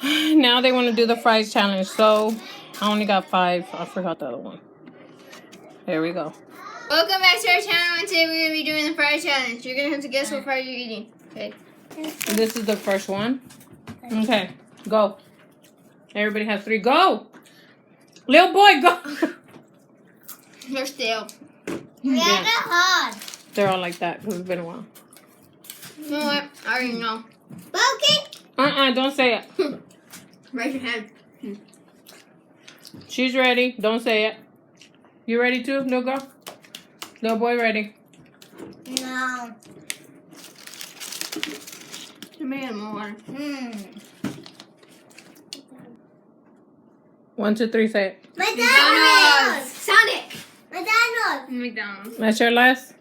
Now they want to do the fries challenge. So I only got 5. I forgot the other one. Here we go. Welcome back to our channel, and today we're going to be doing the fries challenge. You're going to have to guess what fries you're eating. Okay. This is the first one. Okay, go. Everybody has 3. Go! Little boy, go! They're stale. Yeah, they're hard. They're all like that because it's been a while. You know what? I already know. Bulky? Don't say it. Raise your hand. She's ready. Don't say it. You ready too, little girl? Little boy ready. No. Let me get more water. 1, 2, 3, say it. McDonald's. Sonic. McDonald's. McDonald's. That's your last?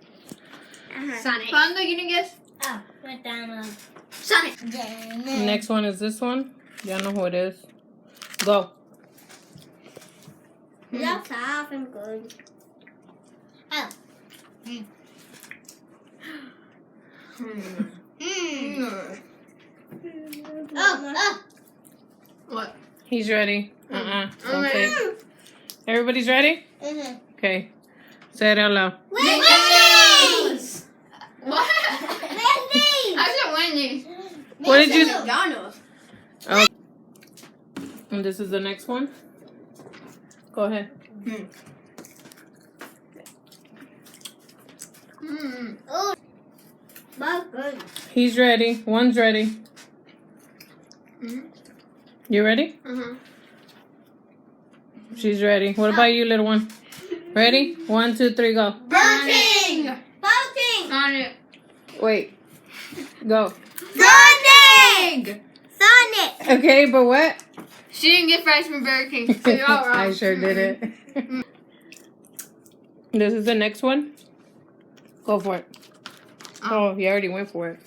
Sonic. Fondo, you didn't guess? Oh, McDonald's. Sonic. Next one is this one. Y'all know who it is. Go. That's soft and good. Oh. Oh. What? He's ready. Don't say it. Mm. Everybody's ready? Mm-hmm. Okay. Say it out loud. Wendy's! What? Wendy's! I said Wendy's. What did you... McDonald's. Oh. And this is the next one. Go ahead. Oh. That's good. He's ready. One's ready. You ready? She's ready. What about you, little one? Ready? 1, 2, 3, go. Burger King! Burger King! Sonic. Wait. Go. Sonic! Sonic! Okay, but what? She didn't get fries from Burger King. So you're all wrong. I sure did it. This is the next one. Go for it. Oh, you already went for it.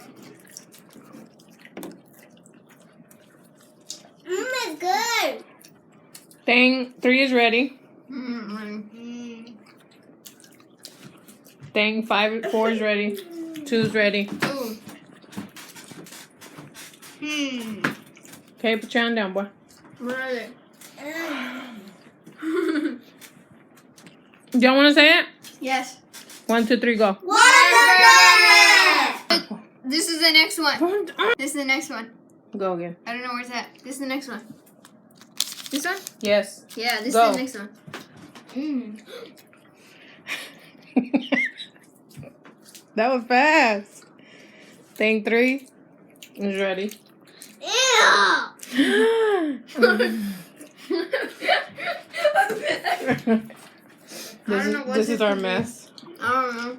It's good. Thing 3 is ready. Thing 4 is ready. 2 is ready. Ooh. Okay, put your hand down, boy. What are they? Y'all want to say it? Yes. 1, 2, 3, go. Whataburger! This is the next one. This is the next one. Go again. I don't know where it's at. This is the next one. This one? Yes. Yeah, this Go. is the next one. That was fast. Thing 3 is ready. This is our mess. I don't know.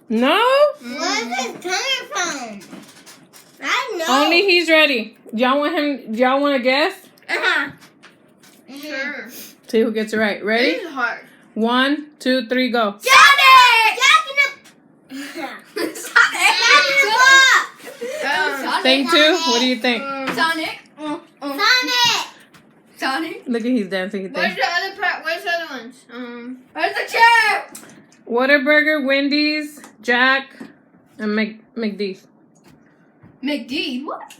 No? Where's it coming from? I know. Only he's ready. Y'all want to guess? Sure. See who gets it right. Ready? This is hard. 1, 2, 3, go. Sonic! Sonic! Thing 2, what do you think? Sonic. Sonic! Sonic. Look at he's dancing. He Where's thinks. the other part? Where's the other ones? Where's the chair? Whataburger, Wendy's, Jack, and McDee's. McD. What?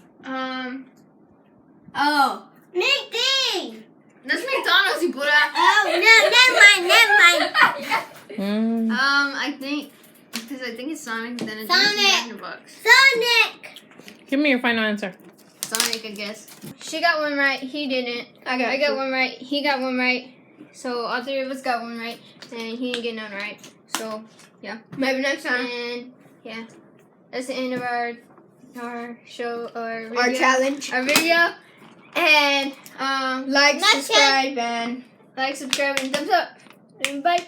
Oh. McD! That's McDonald's, you Buddha. Oh, no, never mind. I think because I think it's Sonic, then it's Sonic. Jack-in-the-Box. Sonic! Give me your final answer. Sonic, I guess. She got one right. He didn't. I got one right. He got one right. So all 3 of us got one right, and he didn't get none right. So yeah, maybe next time. And yeah, that's the end of our show, our challenge, our video. And like, subscribe, and thumbs up. And bye.